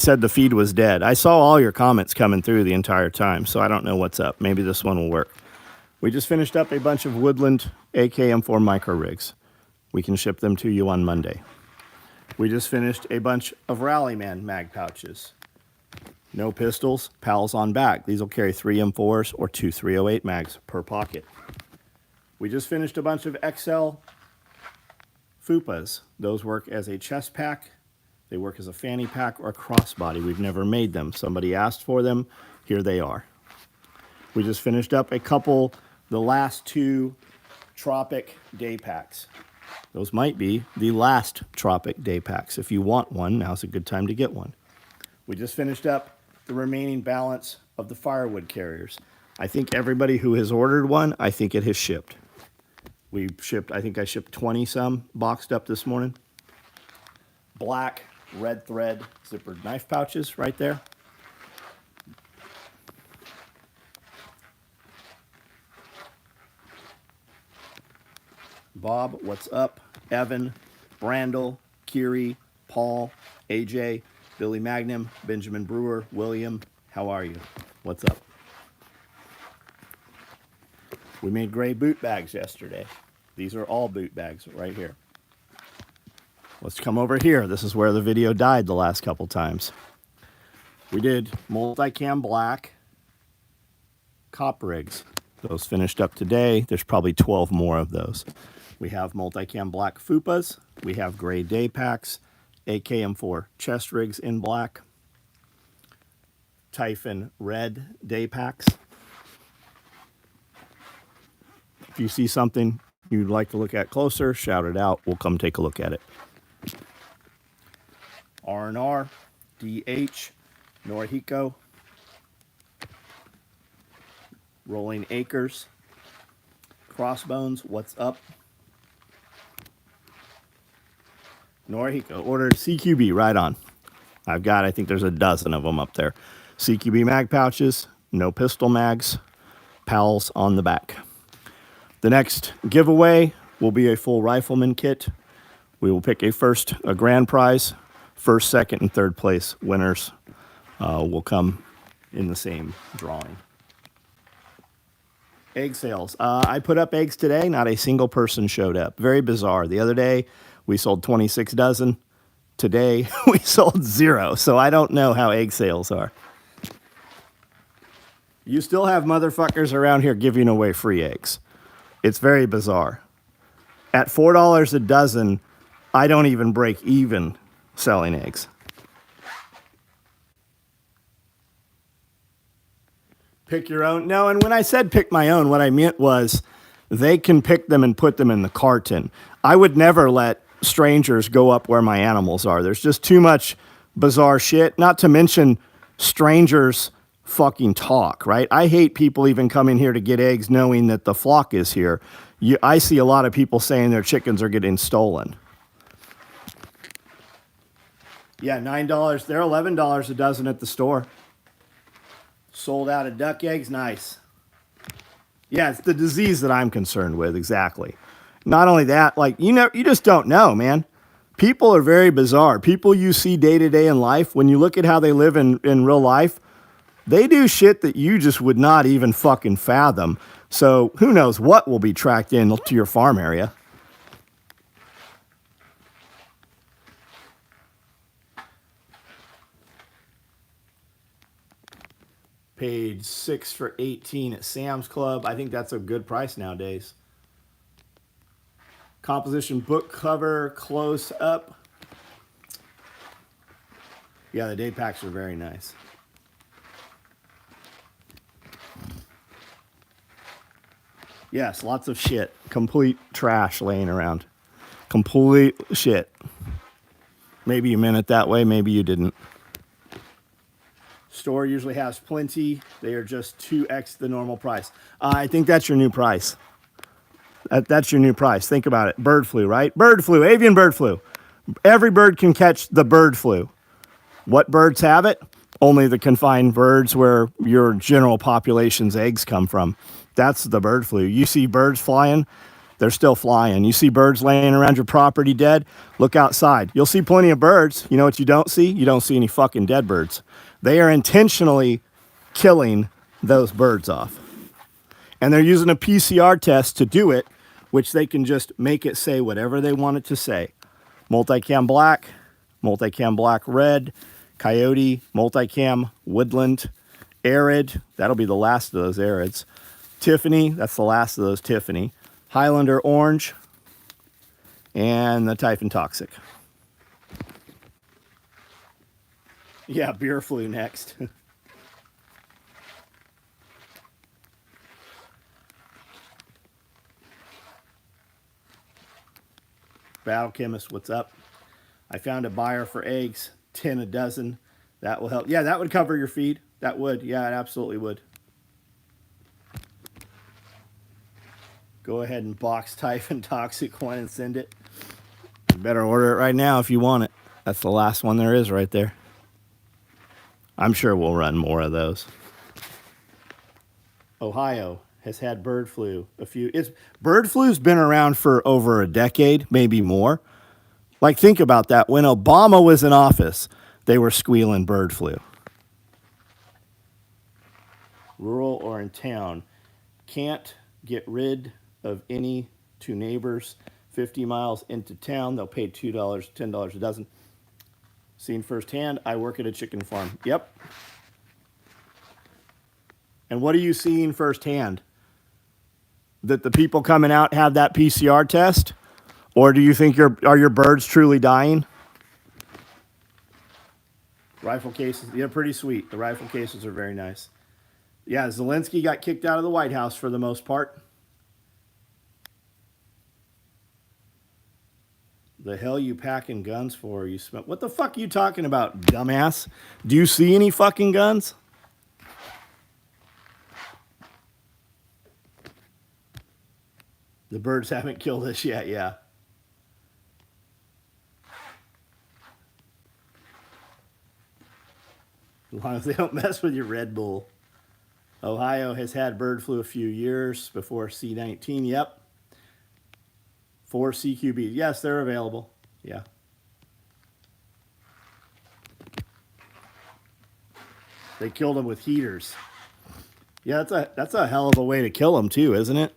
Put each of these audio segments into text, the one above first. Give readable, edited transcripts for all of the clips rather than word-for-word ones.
said the feed was dead. I saw all your comments coming through the entire time, so I don't know what's up. Maybe this one will work. We just finished up a bunch of Woodland AKM4 micro rigs. We can ship them to you on Monday. We just finished a bunch of Rallyman mag pouches. No pistols, pals on back. These will carry 3 M4s or 2 308 mags per pocket. We just finished a bunch of XL FUPAs. Those work as a chest pack. They work as a fanny pack or a crossbody. We've never made them. Somebody asked for them. Here they are. We just finished up a couple, the last 2 Tropic day packs. Those might be the last Tropic day packs. If you want one, now's a good time to get one. We just finished up the remaining balance of the firewood carriers. I think everybody who has ordered one, I think it has shipped. I think I shipped 20 some boxed up this morning. Black, red thread zippered knife pouches right there. Bob, what's up? Evan, Brandel, Kiri, Paul, AJ, Billy Magnum, Benjamin Brewer, William, how are you? What's up? We made gray boot bags yesterday. These are all boot bags right here. Let's come over here. This is where the video died the last couple times. We did multicam black cop rigs. Those finished up today. There's probably 12 more of those. We have multicam black FUPAs. We have gray day packs, AKM4 chest rigs in black, Typhon red day packs. If you see something you'd like to look at closer, shout it out. We'll come take a look at it. R&R, DH, Norihiko, Rolling Acres, Crossbones, what's up? Norihiko, ordered CQB, right on. I think there's a dozen of them up there. CQB mag pouches, no pistol mags, pals on the back. The next giveaway will be a full rifleman kit. We will pick a grand prize. First, second, and third place winners will come in the same drawing. Egg sales. I put up eggs today. Not a single person showed up. Very bizarre. The other day, we sold 26 dozen. Today, we sold 0. So I don't know how egg sales are. You still have motherfuckers around here giving away free eggs. It's very bizarre. At $4 a dozen, I don't even break even selling eggs. Pick your own. No, and when I said pick my own, what I meant was they can pick them and put them in the carton. I would never let strangers go up where my animals are. There's just too much bizarre shit, not to mention strangers fucking talk, right? I hate people even coming here to get eggs knowing that the flock is here. I see a lot of people saying their chickens are getting stolen. Yeah, $9. They're $11 a dozen at the store. Sold out of duck eggs. Nice. Yeah, it's the disease that I'm concerned with, exactly. Not only that, you just don't know, man. People are very bizarre. People you see day to day in life, when you look at how they live in real life, they do shit that you just would not even fucking fathom. So who knows what will be tracked in to your farm area. Paid $6 for 18 at Sam's Club. I think that's a good price nowadays. Composition book cover close up. Yeah, the day packs are very nice. Yes, lots of shit. Complete trash laying around. Complete shit. Maybe you meant it that way, maybe you didn't. Store usually has plenty. They are just 2x the normal price. I think that's your new price. That's your new price. Think about it. Bird flu, right? Bird flu, avian bird flu. Every bird can catch the bird flu. What birds have it? Only the confined birds where your general population's eggs come from. That's the bird flu. You see birds flying they're still flying. You see birds laying around your property dead, look outside. You'll see plenty of birds. You know what you don't see? You don't see any fucking dead birds. They are intentionally killing those birds off. And they're using a PCR test to do it, which they can just make it say whatever they want it to say. Multicam black red, coyote, multicam woodland, arid, that'll be the last of those arids. Tiffany, that's the last of those Tiffany. Highlander orange, and the Typhon toxic. Yeah, beer flu next. Battle Chemist, what's up? I found a buyer for eggs, 10 a dozen. That will help. Yeah, that would cover your feed. That would. Yeah, it absolutely would. Go ahead and box Typhon Toxic one and send it. You better order it right now if you want it. That's the last one there is right there. I'm sure we'll run more of those. Ohio has had bird flu. Bird flu's been around for over a decade, maybe more. Like, think about that. When Obama was in office, they were squealing bird flu. Rural or in town, can't get rid of any to neighbors 50 miles into town. They'll pay $2, $10 a dozen. Seen firsthand, I work at a chicken farm. Yep. And what are you seeing firsthand? That the people coming out have that PCR test? Or do you think are your birds truly dying? Rifle cases, yeah, pretty sweet. The rifle cases are very nice. Yeah, Zelensky got kicked out of the White House for the most part. The hell you packing guns for? You smell? What the fuck are you talking about, dumbass? Do you see any fucking guns? The birds haven't killed us yet, yeah. As long as they don't mess with your Red Bull. Ohio has had bird flu a few years before C19. Yep. 4 CQB. Yes, they're available. Yeah. They killed them with heaters. Yeah, that's a hell of a way to kill them too, isn't it?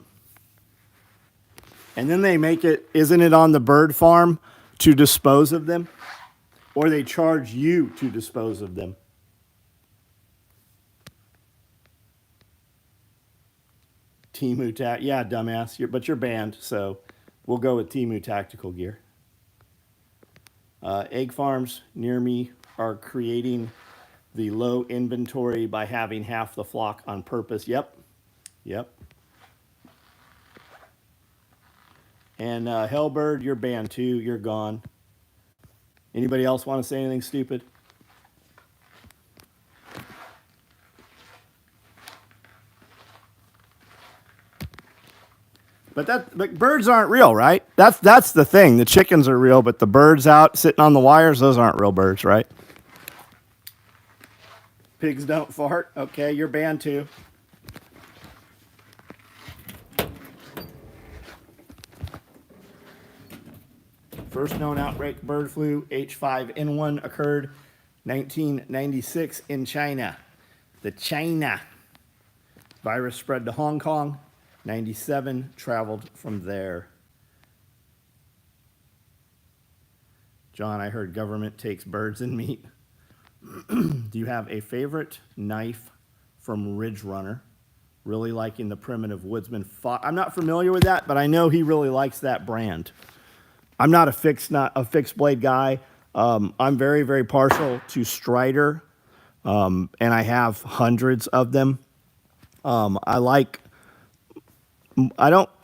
And then they make it, isn't it on the bird farm to dispose of them? Or they charge you to dispose of them? Temu yeah, dumbass. But you're banned, so we'll go with Temu tactical gear. Egg farms near me are creating the low inventory by having half the flock on purpose. Yep. Yep. And Hellbird, you're banned too. You're gone. Anybody else want to say anything stupid? But birds aren't real, right? That's the thing. The chickens are real, but the birds out sitting on the wires, those aren't real birds, right? Pigs don't fart. Okay, you're banned too. First known outbreak of bird flu, H5N1, occurred 1996 in China. The China virus spread to Hong Kong. 97 traveled from there. John, I heard government takes birds and meat. Do you have a favorite knife from Ridge Runner? Really liking the primitive woodsman. I'm not familiar with that, but I know he really likes that brand. I'm not a fixed blade guy. I'm very, very partial to Strider, and I have hundreds of them. I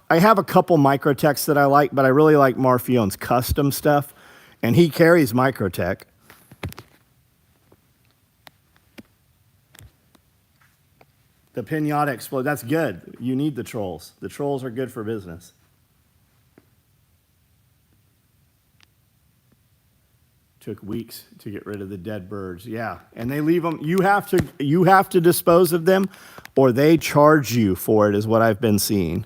have a couple Microtechs that I like, but I really like Marfione's custom stuff, and he carries Microtech. The Pinata Explode, that's good. You need the trolls. The trolls are good for business. Took weeks to get rid of the dead birds. Yeah, and they leave them. You have to dispose of them, or they charge you for it, is what I've been seeing.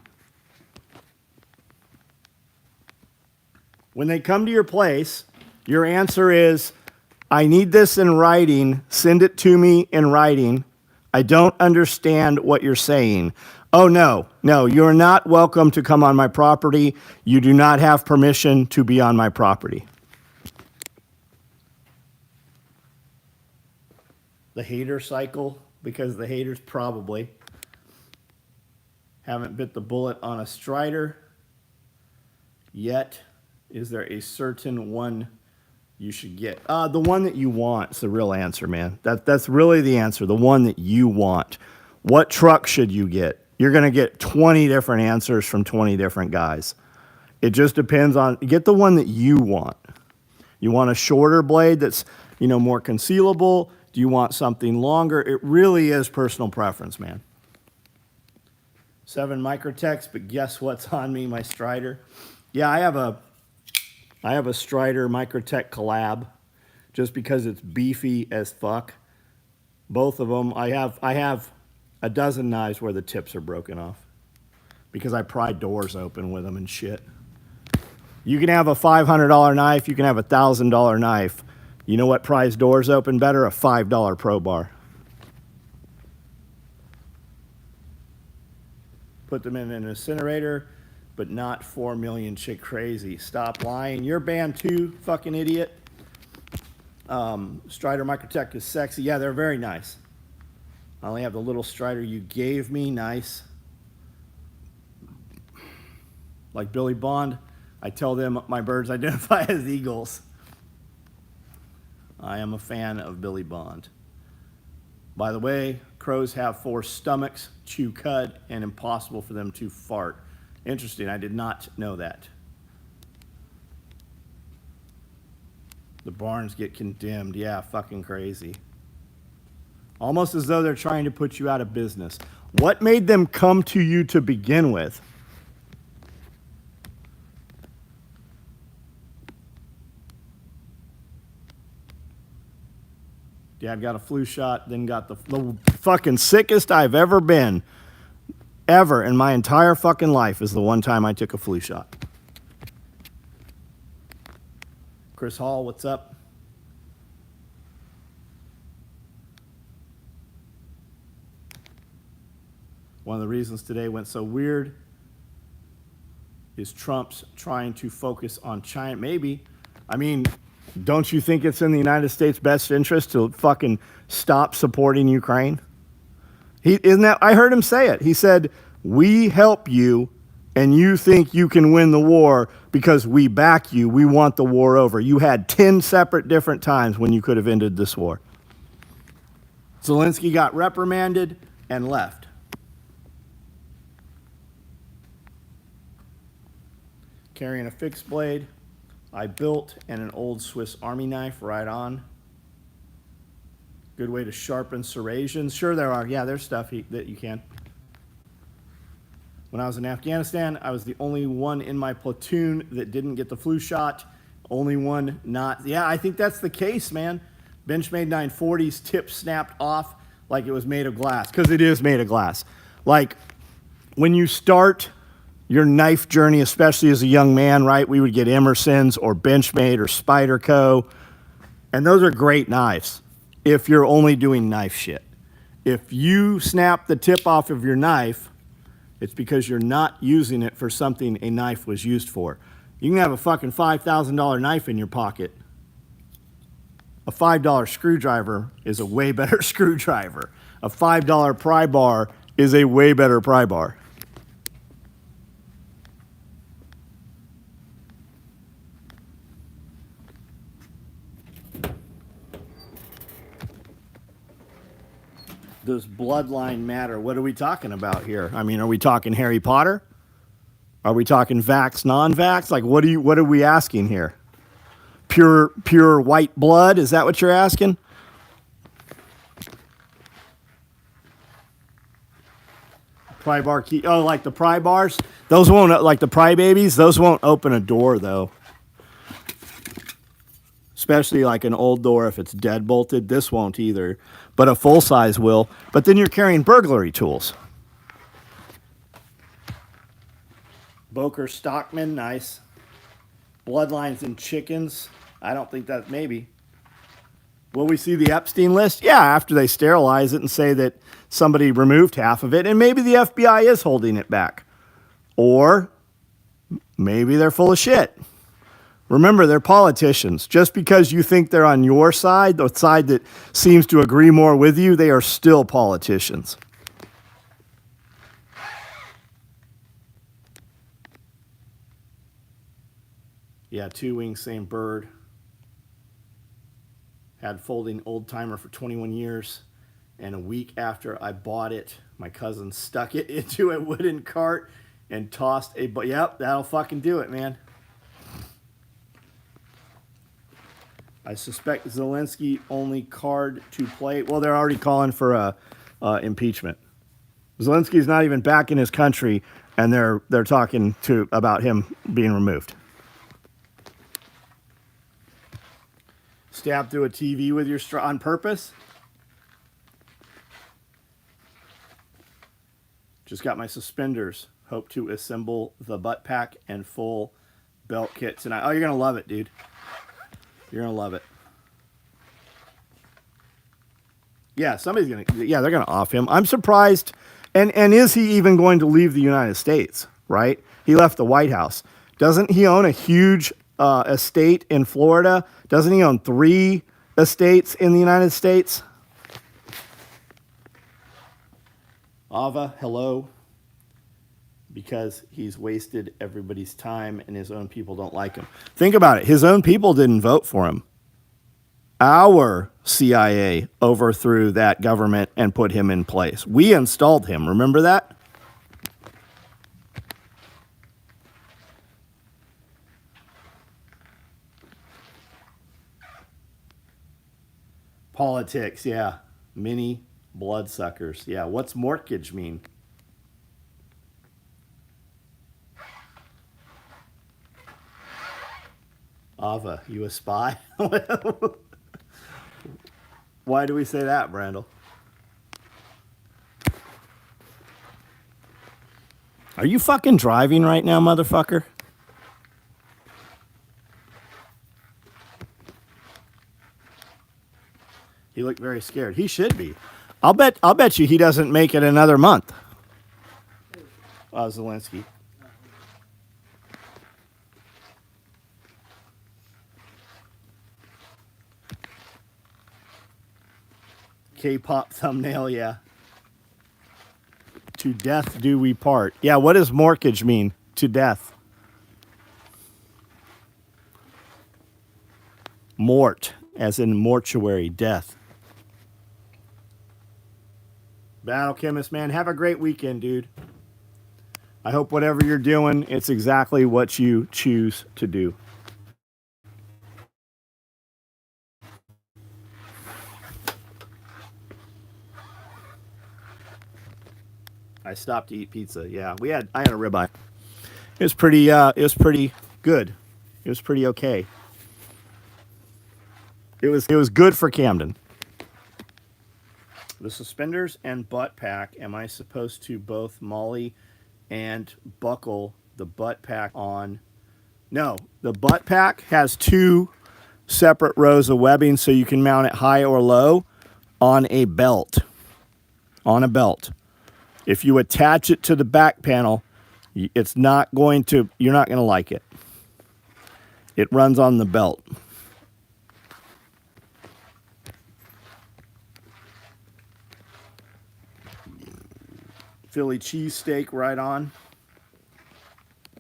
When they come to your place, your answer is, I need this in writing. Send it to me in writing. I don't understand what you're saying. Oh, no, you're not welcome to come on my property. You do not have permission to be on my property. The hater cycle, because the haters probably haven't bit the bullet on a Strider yet. Is there a certain one you should get? The one that you want is the real answer, man. That's really the answer, the one that you want. What truck should you get? You're going to get 20 different answers from 20 different guys. It just depends on, get the one that you want. You want a shorter blade that's, more concealable? Do you want something longer? It really is personal preference, man. 7 Microtechs, but guess what's on me, my Strider? Yeah, I have a Strider Microtech collab just because it's beefy as fuck. Both of them, I have a dozen knives where the tips are broken off because I pry doors open with them and shit. You can have a $500 knife, you can have a $1,000 knife. You know what pries doors open better? A $5 Pro Bar. Put them in an incinerator, but not 4 million chick crazy. Stop lying. You're banned too, fucking idiot. Strider Microtech is sexy. Yeah, they're very nice. I only have the little Strider you gave me. Nice. Like Billy Bond, I tell them my birds identify as eagles. I am a fan of Billy Bond. By the way, crows have 4 stomachs, chew cud, and impossible for them to fart. Interesting, I did not know that. The barns get condemned. Yeah, fucking crazy. Almost as though they're trying to put you out of business. What made them come to you to begin with? Dad got a flu shot, then got the fucking sickest I've ever been. Ever in my entire fucking life is the one time I took a flu shot. Chris Hall, what's up? One of the reasons today went so weird is Trump's trying to focus on China. Maybe. I mean, don't you think it's in the United States' best interest to fucking stop supporting Ukraine? I heard him say it. He said, we help you and you think you can win the war because we back you. We want the war over. You had 10 separate different times when you could have ended this war. Zelensky got reprimanded and left. Carrying a fixed blade I built and an old Swiss Army knife, right on. Good way to sharpen serrations. Sure there are. Yeah, there's stuff that you can. When I was in Afghanistan, I was the only one in my platoon that didn't get the flu shot. Only one not. Yeah, I think that's the case, man. Benchmade 940's tip snapped off like it was made of glass, because it is made of glass. Like, when you start your knife journey, especially as a young man, right, we would get Emerson's or Benchmade or Spyderco, and those are great knives if you're only doing knife shit. If you snap the tip off of your knife, it's because you're not using it for something a knife was used for. You can have a fucking $5,000 knife in your pocket. A $5 screwdriver is a way better screwdriver. A $5 pry bar is a way better pry bar. Does bloodline matter? What are we talking about here? I mean, are we talking Harry Potter? Are we talking vax, non-vax? Like, what are we asking here? Pure white blood? Is that what you're asking? Pry bar key. Oh, like the pry bars? Those won't, like the pry babies, those won't open a door, though. Especially like an old door, if it's dead bolted. This won't either. But a full size will. But then you're carrying burglary tools. Boker Stockman, nice. Bloodlines in chickens. I don't think that, maybe. Will we see the Epstein list? Yeah, after they sterilize it and say that somebody removed half of it, and maybe the FBI is holding it back. Or maybe they're full of shit. Remember, they're politicians. Just because you think they're on your side, the side that seems to agree more with you, they are still politicians. Yeah, two wings, same bird. Had folding old timer for 21 years. And a week after I bought it, my cousin stuck it into a wooden cart and tossed a... Yep, that'll fucking do it, man. I suspect Zelensky only card to play. Well, they're already calling for impeachment. Zelensky's not even back in his country, and they're talking about him being removed. Stab through a TV with your straw on purpose? Just got my suspenders. Hope to assemble the butt pack and full belt kit tonight. Oh, you're going to love it, dude. You're going to love it. Yeah, somebody's going to... Yeah, they're going to off him. I'm surprised. And is he even going to leave the United States, right? He left the White House. Doesn't he own a huge estate in Florida? Doesn't he own 3 estates in the United States? Ava, hello. Because he's wasted everybody's time and his own people don't like him. Think about it. His own people didn't vote for him. Our CIA overthrew that government and put him in place. We installed him. Remember that? Politics, yeah. Mini bloodsuckers. Yeah, what's mortgage mean? Ava, you a spy? Why do we say that, Brandel? Are you fucking driving right now, motherfucker? He looked very scared. He should be. I'll bet you he doesn't make it another month. Zelensky. K-pop thumbnail, yeah. To death do we part. Yeah, what does mortgage mean? To death. Mort, as in mortuary, death. Battle Chemist, man, have a great weekend, dude. I hope whatever you're doing, it's exactly what you choose to do. I stopped to eat pizza. Yeah, I had a ribeye. It was pretty good. It was pretty okay. It was good for Camden. The suspenders and butt pack, am I supposed to both molly and buckle the butt pack on? No, the butt pack has 2 separate rows of webbing so you can mount it high or low on a belt. On a belt. If you attach it to the back panel, you're not going to like it. It runs on the belt. Philly cheesesteak right on.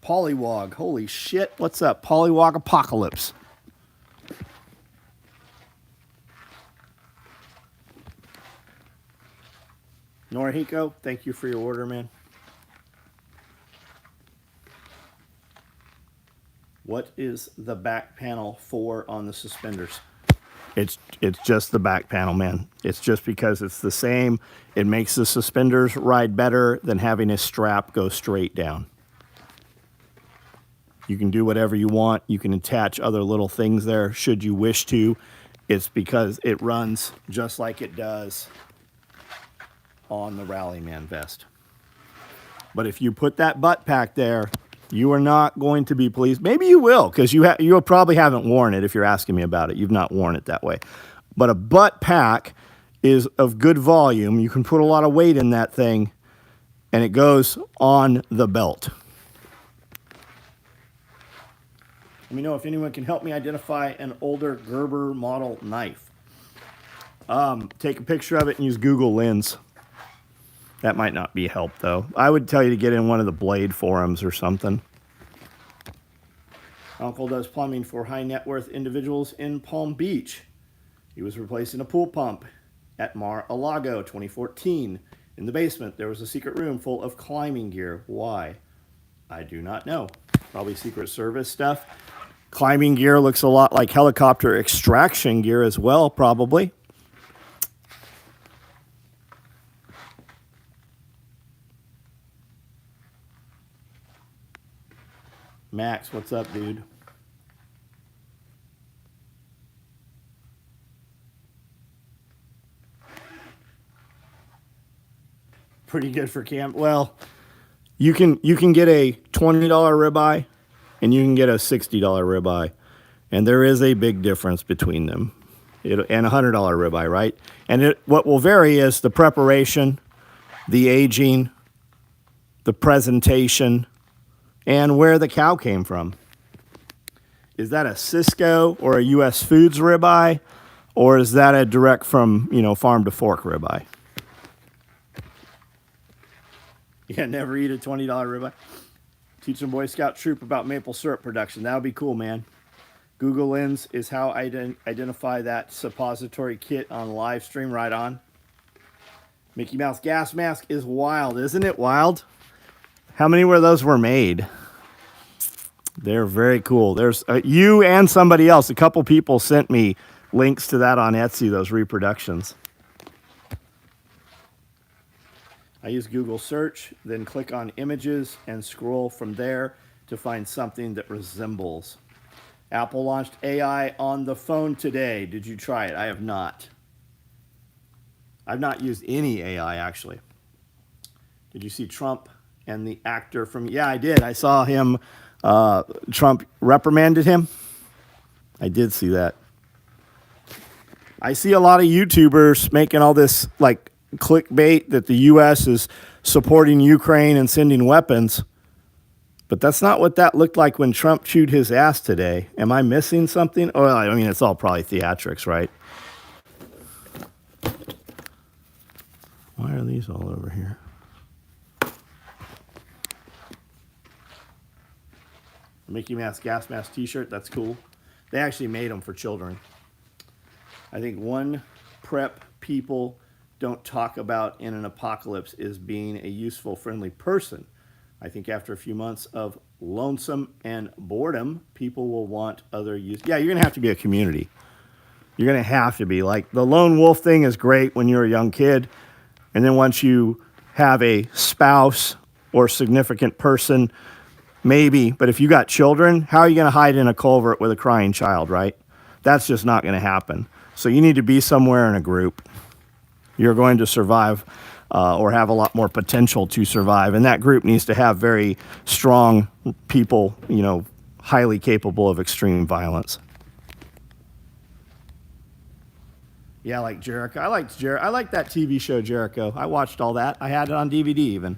Pollywog. Holy shit. What's up? Pollywog apocalypse. Norihiko, thank you for your order, man. What is the back panel for on the suspenders? It's just the back panel, man. It's just because it's the same. It makes the suspenders ride better than having a strap go straight down. You can do whatever you want. You can attach other little things there should you wish to. It's because it runs just like it does on the Rallyman vest. But if you put that butt pack there, You are not going to be pleased. Maybe you will, because you probably haven't worn it if you're asking me about it. You've not worn it that way. But a butt pack is of good volume. You can put a lot of weight in that thing, and it goes on the belt. Let me know if anyone can help me identify an older Gerber model knife. Take a picture of it and use Google Lens. That might not be help, though. I would tell you to get in one of the Blade forums or something. Uncle does plumbing for high net worth individuals in Palm Beach. He was replacing a pool pump at Mar-a-Lago 2014. In the basement, there was a secret room full of climbing gear. Why? I do not know. Probably Secret Service stuff. Climbing gear looks a lot like helicopter extraction gear as well, probably. Max, what's up, dude? Pretty good for camp. Well, you can get a $20 ribeye and you can get a $60 ribeye. And there is a big difference between them. And a $100 ribeye, right? And what will vary is the preparation, the aging, the presentation, and where the cow came from. Is that a Cisco or a U.S. Foods ribeye, or is that a direct from, farm to fork ribeye? Yeah, never eat a $20 ribeye. Teach some Boy Scout troop about maple syrup production. That would be cool, man. Google Lens is how I identify that suppository kit on live stream. Right on. Mickey Mouse gas mask is wild, isn't it wild? How many were those were made? They're very cool. There's you and somebody else. A couple people sent me links to that on Etsy, those reproductions. I use Google search, then click on images and scroll from there to find something that resembles. Apple launched AI on the phone today. Did you try it? I have not. I've not used any AI, actually. Did you see Trump and the actor from... Yeah, I did. I saw him. Trump reprimanded him. I did see that. I see a lot of YouTubers making all this, like, clickbait that the U.S. is supporting Ukraine and sending weapons. But that's not what that looked like when Trump chewed his ass today. Am I missing something? Oh, I mean, it's all probably theatrics, right? Why are these all over here? Mickey Mouse gas mask t-shirt, that's cool. They actually made them for children. I think one prep people don't talk about in an apocalypse is being a useful, friendly person. I think after a few months of lonesome and boredom, people will want other use. Yeah, you're going to have to be a community. You're going to have to be. Like, the lone wolf thing is great when you're a young kid. And then once you have a spouse or significant person, maybe. But if you got children, how are you going to hide in a culvert with a crying child, right? That's just not going to happen. So you need to be somewhere in a group. You're going to survive or have a lot more potential to survive. And that group needs to have very strong people, highly capable of extreme violence. Yeah, like Jericho. I liked that TV show, Jericho. I watched all that. I had it on DVD even.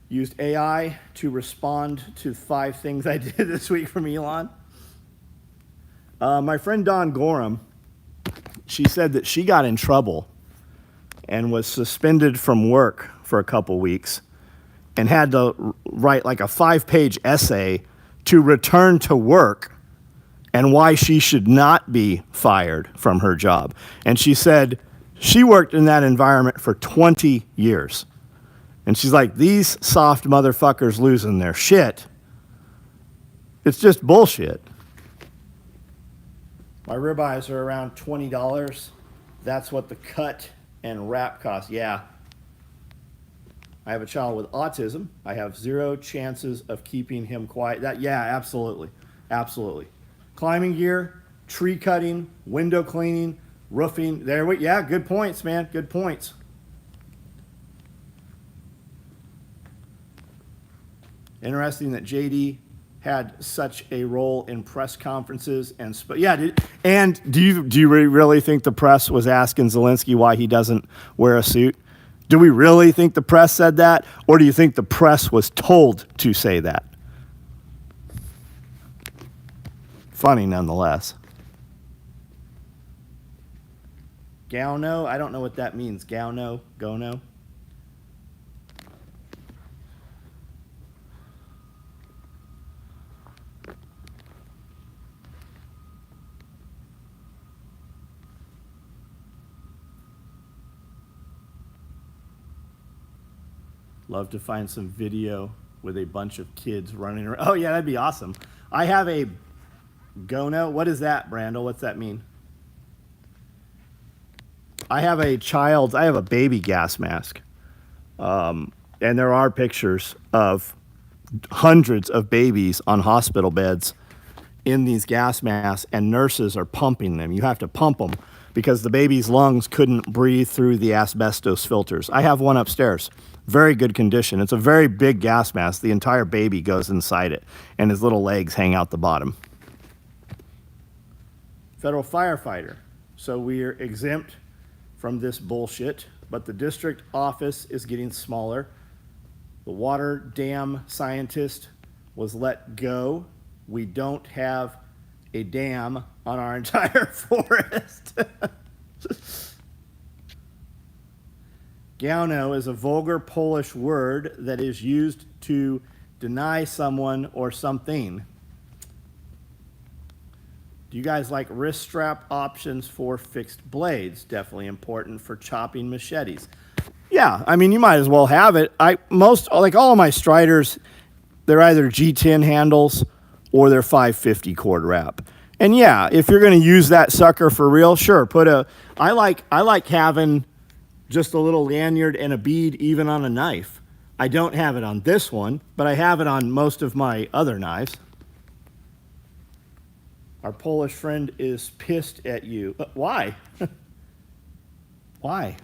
Used AI to respond to 5 things I did this week from Elon. My friend Dawn Gorham, she said that she got in trouble and was suspended from work for a couple weeks and had to write like a 5-page essay to return to work and why she should not be fired from her job. And she said she worked in that environment for 20 years. And she's like, these soft motherfuckers losing their shit. It's just bullshit. My ribeyes are around $20. That's what the cut and wrap cost. Yeah. I have a child with autism. I have 0 chances of keeping him quiet. Yeah, absolutely. Absolutely. Climbing gear, tree cutting, window cleaning, roofing. Yeah, good points, man. Good points. Interesting that JD had such a role in press conferences and yeah. And do you really think the press was asking Zelensky why he doesn't wear a suit? Do we really think the press said that, or do you think the press was told to say that? Funny nonetheless. Gauno, I don't know what that means. Gauno, Gono. Love to find some video with a bunch of kids running around. Oh yeah, that'd be awesome. I have a Gono. What is that, Brandel? What's that mean? I have a baby gas mask. And there are pictures of hundreds of babies on hospital beds in these gas masks, and nurses are pumping them. You have to pump them because the baby's lungs couldn't breathe through the asbestos filters. I have one upstairs. Very good condition. It's a very big gas mask. The entire baby goes inside it, and his little legs hang out the bottom. Federal firefighter. So we're exempt from this bullshit, but the district office is getting smaller. The water dam scientist was let go. We don't have a dam on our entire forest. Gauno is a vulgar Polish word that is used to deny someone or something. Do you guys like wrist strap options for fixed blades? Definitely important for chopping machetes. Yeah, I mean, you might as well have it. All of my Striders, they're either G10 handles or they're 550 cord wrap. And yeah, if you're going to use that sucker for real, sure, I like having just a little lanyard and a bead even on a knife. I don't have it on this one, but I have it on most of my other knives. Our Polish friend is pissed at you. Why? Why?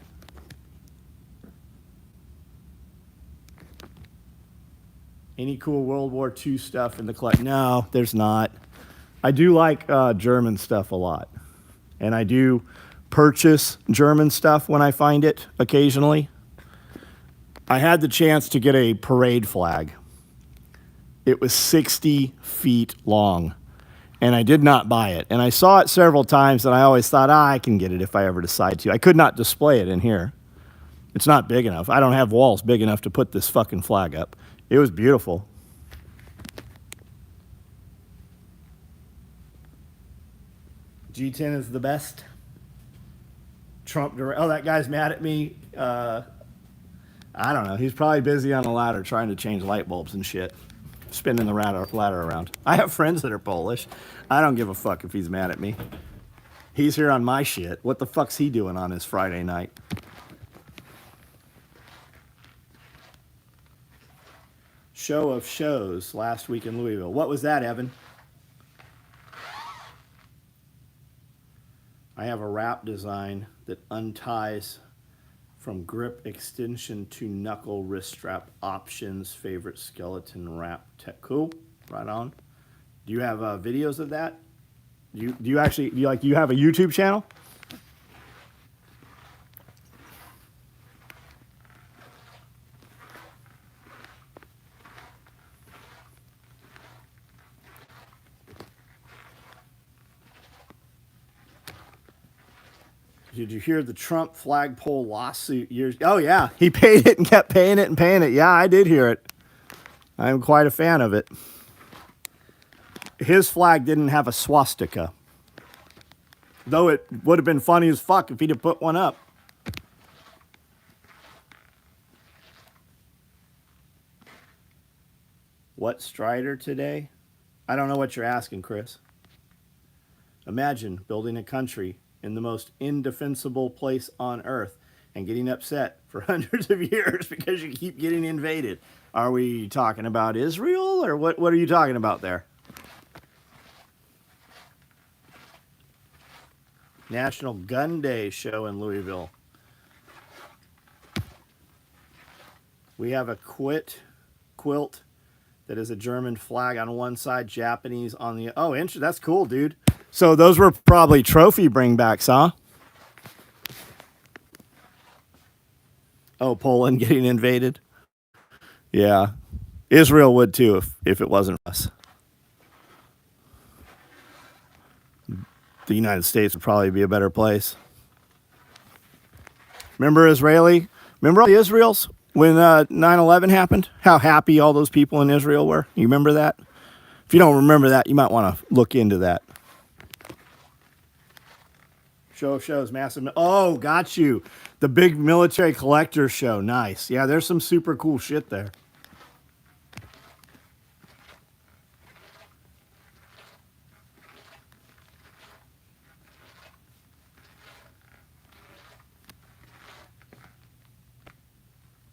Any cool World War II stuff in the collection? No, there's not. I do like German stuff a lot. And I do purchase German stuff when I find it occasionally. I had the chance to get a parade flag. It was 60 feet long. And I did not buy it. And I saw it several times, and I always thought, I can get it if I ever decide to. I could not display it in here. It's not big enough. I don't have walls big enough to put this fucking flag up. It was beautiful. G10 is the best. Trump, oh, that guy's mad at me. I don't know. He's probably busy on a ladder trying to change light bulbs and shit. Spinning the ladder around. I have friends that are Polish. I don't give a fuck if he's mad at me. He's here on my shit. What the fuck's he doing on his Friday night? Show of shows last week in Louisville. What was that, Evan? I have a wrap design that unties from grip extension to knuckle wrist strap options. Favorite skeleton wrap tech. Cool. Right on. Do you have videos of that? Do you have a YouTube channel? Did you hear the Trump flagpole lawsuit years? Oh, yeah. He paid it and kept paying it and paying it. Yeah, I did hear it. I'm quite a fan of it. His flag didn't have a swastika. Though it would have been funny as fuck if he'd have put one up. What Strider today? I don't know what you're asking, Chris. Imagine building a country in the most indefensible place on earth and getting upset for hundreds of years because you keep getting invaded. Are we talking about Israel, or what are you talking about there? National Gun Day show in Louisville. We have a quilt that is a German flag on one side, Japanese on the... Oh, that's cool, dude. So those were probably trophy bringbacks, huh? Oh, Poland getting invaded? Yeah. Israel would too if it wasn't us. The United States would probably be a better place. Remember all the Israels when 9/11 happened? How happy all those people in Israel were? You remember that? If you don't remember that, you might want to look into that. Show of shows, massive. Oh, got you. The big military collector show. Nice. Yeah, there's some super cool shit there.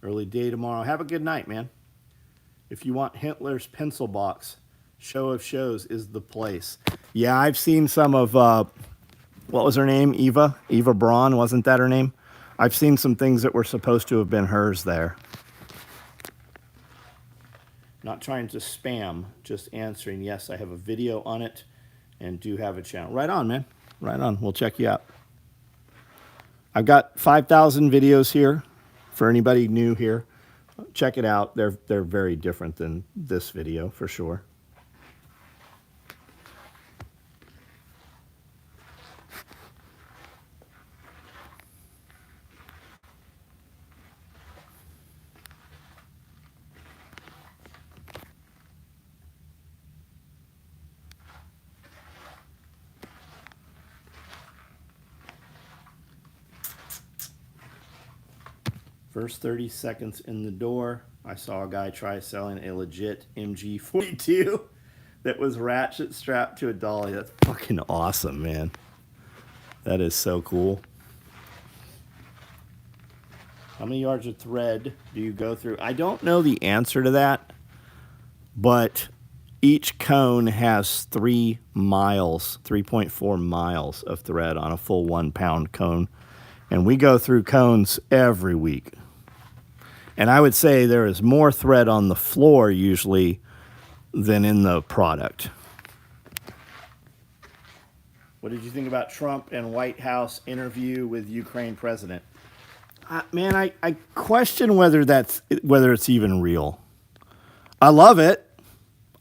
Early day tomorrow. Have a good night, man. If you want Hitler's pencil box, Show of Shows is the place. Yeah, I've seen some of, what was her name? Eva Braun, wasn't that her name? I've seen some things that were supposed to have been hers there. Not trying to spam, just answering. Yes, I have a video on it and do have a channel. Right on, man. Right on. We'll check you out. I've got 5,000 videos here for anybody new here. Check it out. They're very different than this video for sure. First 30 seconds in the door, I saw a guy try selling a legit MG42 that was ratchet strapped to a dolly. That's fucking awesome, man. That is so cool. How many yards of thread do you go through? I don't know the answer to that, but each cone has 3 miles, 3.4 miles of thread on a full 1 pound cone. And we go through cones every week. And I would say there is more thread on the floor usually than in the product. What did you think about Trump and White House interview with Ukraine president? Man, I question whether it's even real. I love it.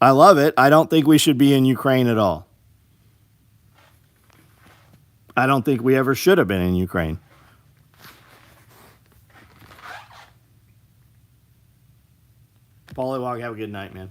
I love it. I don't think we should be in Ukraine at all. I don't think we ever should have been in Ukraine. Pollywog, have a good night, man.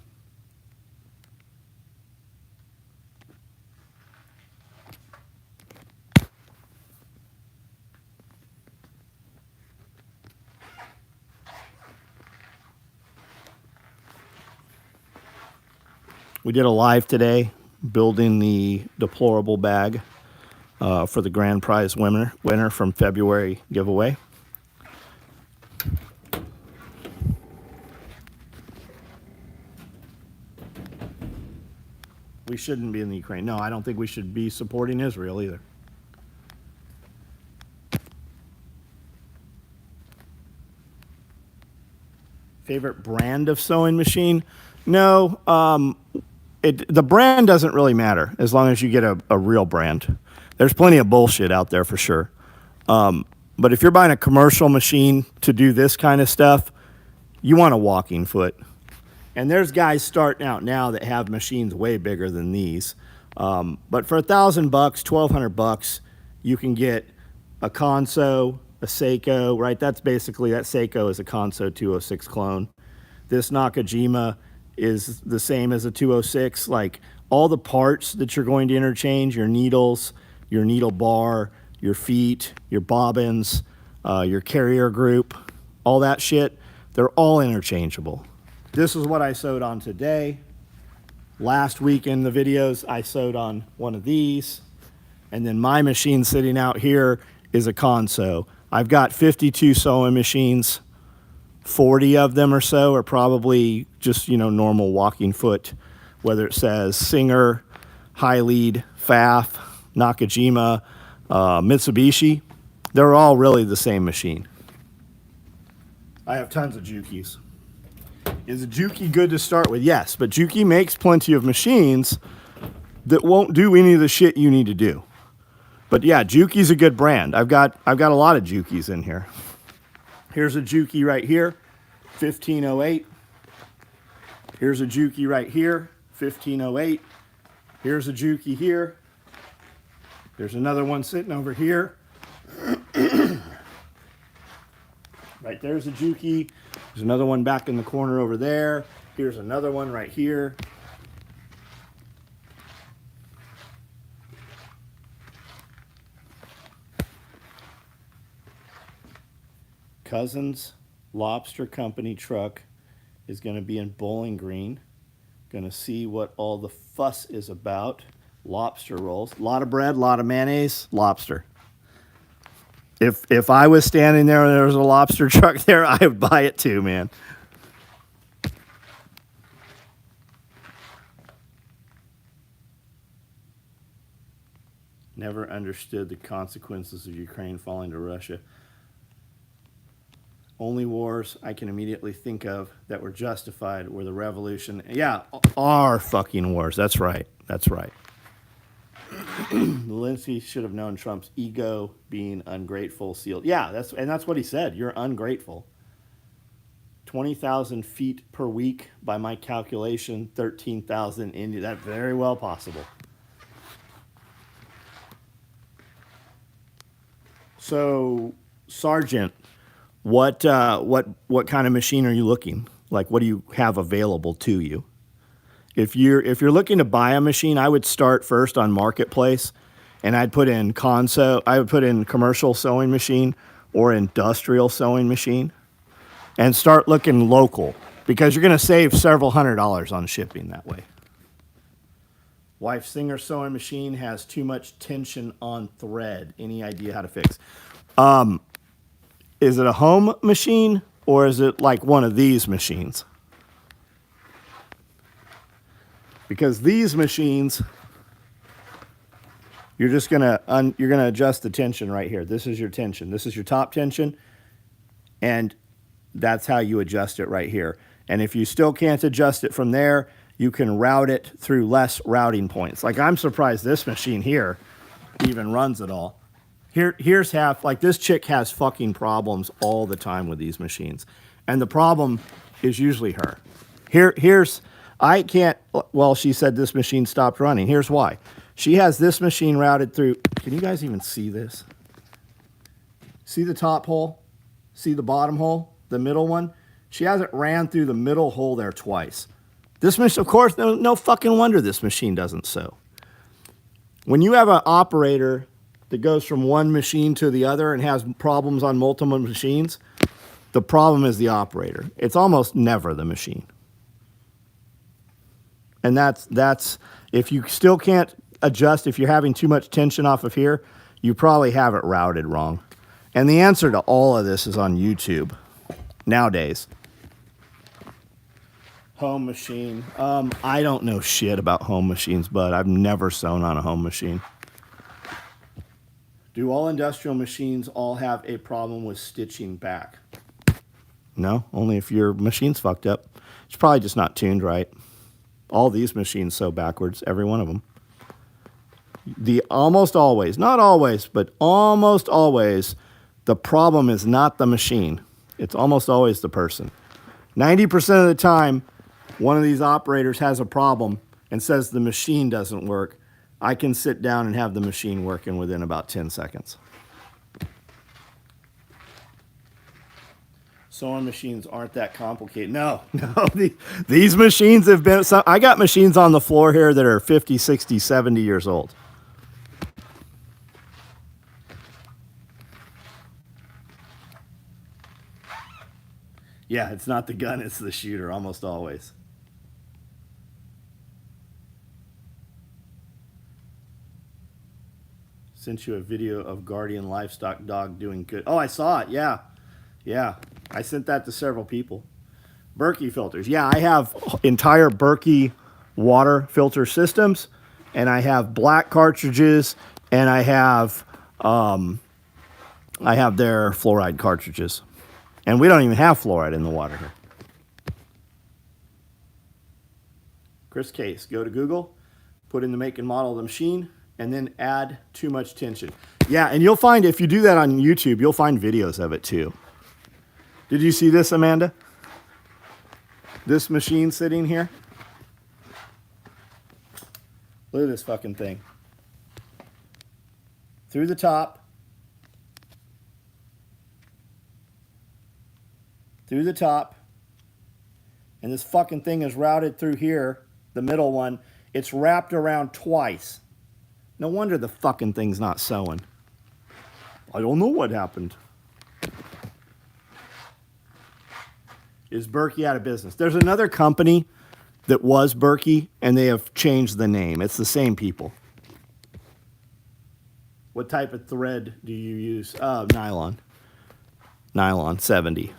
We did a live today building the deplorable bag for the grand prize winner from February giveaway. We shouldn't be in the Ukraine. No, I don't think we should be supporting Israel either. Favorite brand of sewing machine? No, the brand doesn't really matter as long as you get a real brand. There's plenty of bullshit out there for sure. But if you're buying a commercial machine to do this kind of stuff, you want a walking foot. And there's guys starting out now that have machines way bigger than these. But for $1,000, $1,200, you can get a Consew, a Seiko, right? That's basically, that Seiko is a Consew 206 clone. This Nakajima is the same as a 206. Like all the parts that you're going to interchange, your needles, your needle bar, your feet, your bobbins, your carrier group, all that shit, they're all interchangeable. This is what I sewed on today. Last week in the videos, I sewed on one of these. And then my machine sitting out here is a Consew. I've got 52 sewing machines. 40 of them or so are probably just, normal walking foot, whether it says Singer, High Lead, Pfaff, Nakajima, Mitsubishi. They're all really the same machine. I have tons of Jukis. Is Juki good to start with? Yes, but Juki makes plenty of machines that won't do any of the shit you need to do. But yeah, Juki's a good brand. I've got a lot of Jukis in here. Here's a Juki right here, 1508. Here's a Juki right here, 1508. Here's a Juki here. There's another one sitting over here. Right there's a Juki. There's another one back in the corner over there. Here's another one right here. Cousins Lobster Company truck is going to be in Bowling Green. Going to see what all the fuss is about. Lobster rolls. A lot of bread, a lot of mayonnaise, lobster. If I was standing there and there was a lobster truck there, I would buy it too, man. Never understood the consequences of Ukraine falling to Russia. Only wars I can immediately think of that were justified were the revolution. Yeah, our fucking wars. That's right. That's right. Zelensky should have known Trump's ego being ungrateful sealed. Yeah, that's what he said. You're ungrateful. 20,000 feet per week by my calculation, 13,000 India. That's very well possible. So, Sergeant, what kind of machine are you looking? Like, what do you have available to you? If you're looking to buy a machine, I would start first on Marketplace, and I'd put in commercial sewing machine or industrial sewing machine, and start looking local because you're going to save several $100s on shipping that way. Wife Singer sewing machine has too much tension on thread. Any idea how to fix? Is it a home machine or is it like one of these machines? Because these machines, you're just gonna adjust the tension right here. This is your tension. This is your top tension, and that's how you adjust it right here. And if you still can't adjust it from there, you can route it through less routing points. Like, I'm surprised this machine here even runs at all. Here's half, like, this chick has fucking problems all the time with these machines. And the problem is usually her. I can't, well, she said this machine stopped running. Here's why. She has this machine routed through, can you guys even see this? See the top hole? See the bottom hole? The middle one? She hasn't ran through the middle hole there twice. This machine, of course, no fucking wonder this machine doesn't sew. When you have an operator that goes from one machine to the other and has problems on multiple machines, the problem is the operator. It's almost never the machine. And that's if you still can't adjust, if you're having too much tension off of here, you probably have it routed wrong. And the answer to all of this is on YouTube nowadays. Home machine. I don't know shit about home machines, but I've never sewn on a home machine. Do all industrial machines all have a problem with stitching back? No, only if your machine's fucked up. It's probably just not tuned right. All these machines sew backwards, every one of them. Almost always, not always, but almost always, the problem is not the machine. It's almost always the person. 90% of the time, one of these operators has a problem and says the machine doesn't work. I can sit down and have the machine working within about 10 seconds. Sewing machines aren't that complicated. No. These machines have been... I got machines on the floor here that are 50, 60, 70 years old. Yeah, it's not the gun, it's the shooter, almost always. Sent you a video of Guardian Livestock dog doing good. Oh, I saw it, yeah. I sent that to several people. Berkey filters. Yeah, I have entire Berkey water filter systems, and I have black cartridges, and I have their fluoride cartridges. And we don't even have fluoride in the water here. Chris Case. Go to Google, put in the make and model of the machine, and then add too much tension. Yeah, and you'll find if you do that on YouTube, you'll find videos of it too. Did you see this, Amanda? This machine sitting here? Look at this fucking thing. Through the top. Through the top. And this fucking thing is routed through here, the middle one. It's wrapped around twice. No wonder the fucking thing's not sewing. I don't know what happened. Is Berkey out of business? There's another company that was Berkey, and they have changed the name. It's the same people. What type of thread do you use? Nylon. Nylon, 70.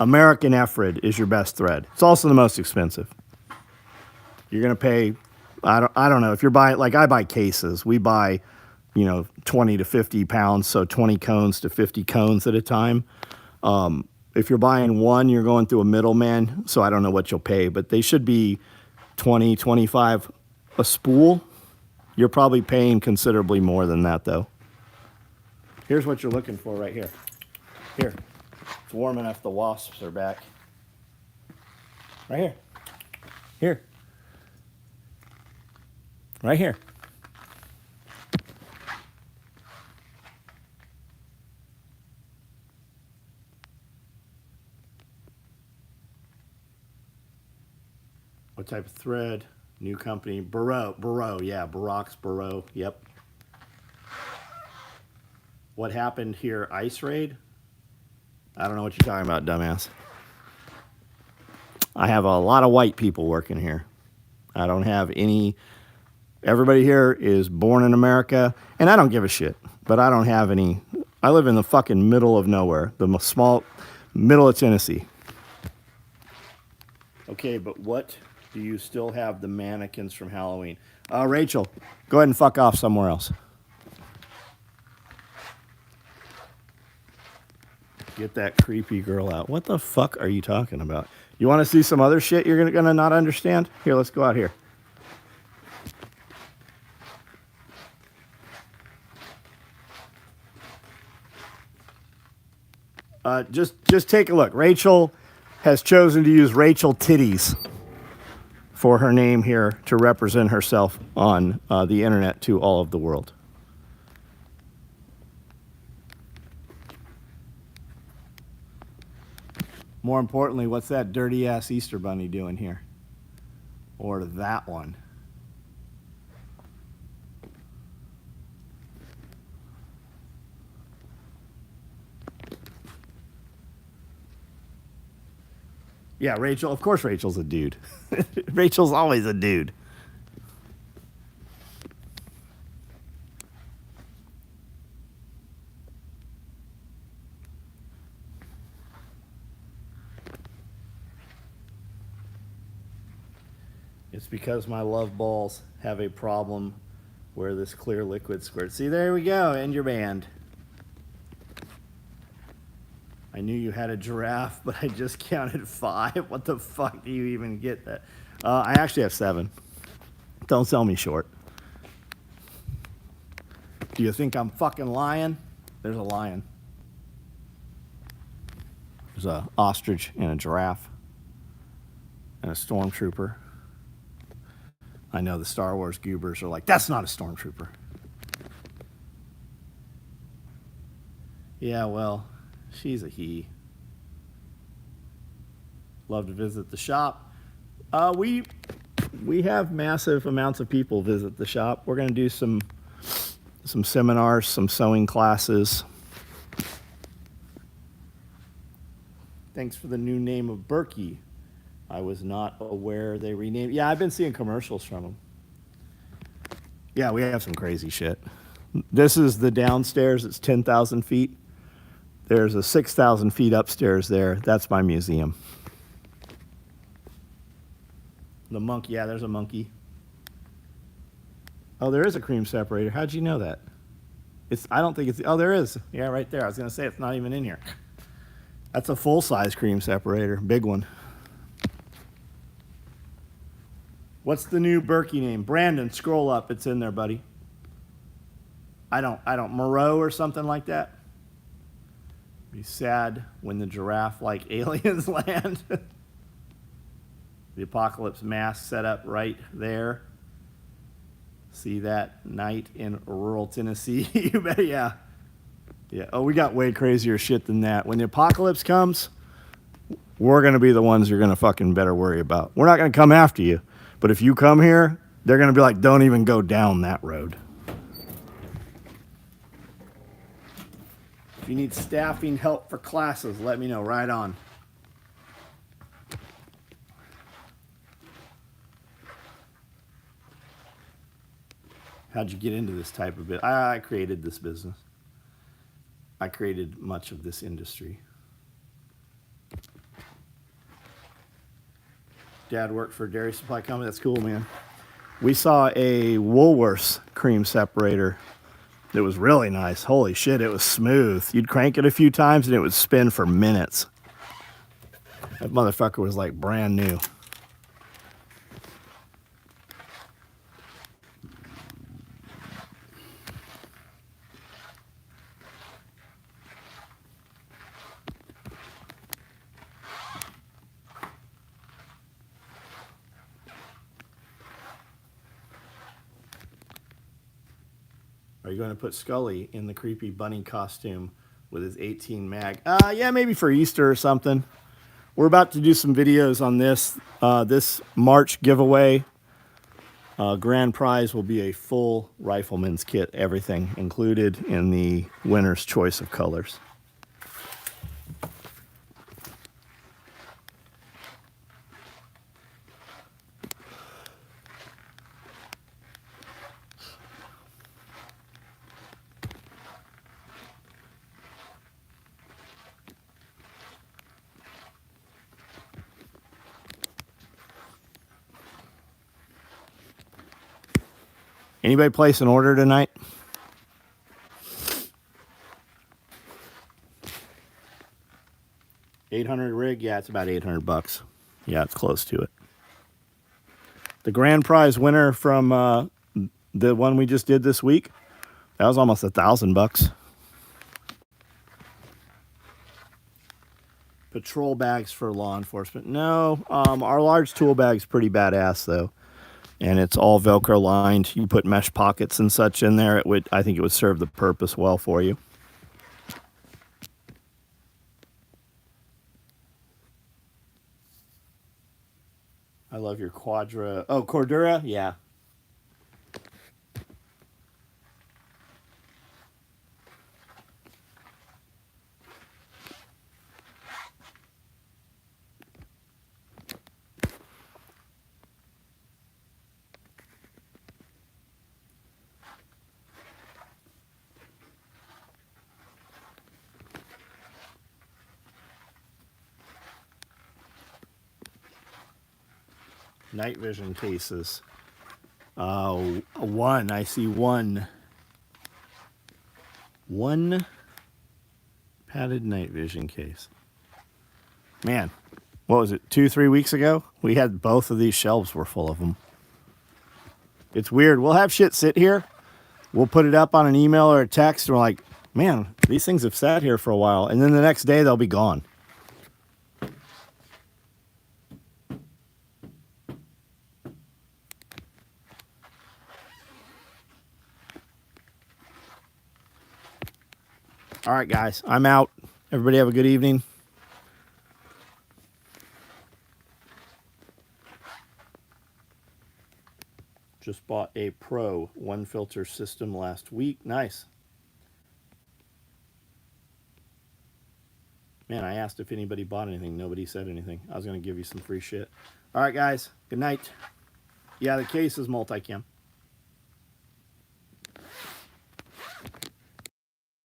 American Ephred is your best thread. It's also the most expensive. You're going to pay, I don't know, if you're buying, like I buy cases. We buy, 20 to 50 pounds, so 20 cones to 50 cones at a time. If you're buying one, you're going through a middleman, so I don't know what you'll pay, but they should be 20, 25 a spool. You're probably paying considerably more than that, though. Here's what you're looking for right here. Here. It's warm enough the wasps are back. Right here. Here. Right here. What type of thread? New company. Burrow. Yeah, Barock's Burrow. Yep. What happened here? Ice raid? I don't know what you're talking about, dumbass. I have a lot of white people working here. I don't have any. Everybody here is born in America, and I don't give a shit. But I don't have any. I live in the fucking middle of nowhere, the small middle of Tennessee. Okay, but what do you still have the mannequins from Halloween? Rachel, go ahead and fuck off somewhere else. Get that creepy girl out. What the fuck are you talking about? You want to see some other shit you're gonna not understand? Here, let's go out here. Just take a look. Rachel has chosen to use Rachel Titties for her name here to represent herself on the internet to all of the world. More importantly, what's that dirty-ass Easter bunny doing here? Or that one? Yeah, Rachel. Of course Rachel's a dude. Rachel's always a dude. It's because my love balls have a problem where this clear liquid squirts. See, there we go. End your band. I knew you had a giraffe, but I just counted 5. What the fuck do you even get that? I actually have 7. Don't sell me short. Do you think I'm fucking lying? There's a lion. There's an ostrich and a giraffe and a stormtrooper. I know the Star Wars goobers are like, that's not a stormtrooper. Yeah, well, she's a he. Love to visit the shop. We have massive amounts of people visit the shop. We're going to do some seminars, some sewing classes. Thanks for the new name of Berkey. I was not aware they renamed. Yeah, I've been seeing commercials from them. Yeah, we have some crazy shit. This is the downstairs. It's 10,000 feet. There's a 6,000 feet upstairs there. That's my museum. The monkey. Yeah, there's a monkey. Oh, there is a cream separator. How'd you know that? I don't think it's. Oh, there is. Yeah, right there. I was going to say it's not even in here. That's a full-size cream separator. Big one. What's the new Berkey name? Brandon, scroll up. It's in there, buddy. I don't, Moreau or something like that. Be sad when the giraffe-like aliens land. The apocalypse mask set up right there. See that night in rural Tennessee? You bet, yeah. Yeah, oh, we got way crazier shit than that. When the apocalypse comes, we're going to be the ones you're going to fucking better worry about. We're not going to come after you. But if you come here, they're going to be like, don't even go down that road. If you need staffing help for classes, let me know. Right on. How'd you get into this type of business? I created this business. I created much of this industry. Dad worked for a dairy supply company. That's cool, man. We saw a Woolworths cream separator. It was really nice. Holy shit, it was smooth. You'd crank it a few times and it would spin for minutes. That motherfucker was like brand new. Are you going to put Scully in the creepy bunny costume with his 18 mag? Yeah, maybe for Easter or something. We're about to do some videos on this. This March giveaway. Grand prize will be a full rifleman's kit, everything included in the winner's choice of colors. Anybody place an order tonight? $800 rig? Yeah, it's about $800. Yeah, it's close to it. The grand prize winner from the one we just did this week, that was almost $1,000. Patrol bags for law enforcement. No, our large tool bag's pretty badass though. And it's all Velcro lined. You put mesh pockets and such in there. I think it would serve the purpose well for you. I love your Quadra. Oh, Cordura? Yeah. Night vision cases. One. I see one. One padded night vision case. Man, what was it, 2-3 weeks ago? We had both of these shelves were full of them. It's weird. We'll have shit sit here. We'll put it up on an email or a text, and we're like, man, these things have sat here for a while. And then the next day, they'll be gone. All right, guys, I'm out. Everybody have a good evening. Just bought a Pro one filter system last week. Nice. Man, I asked if anybody bought anything. Nobody said anything. I was going to give you some free shit. All right, guys. Good night. Yeah, the case is multicam.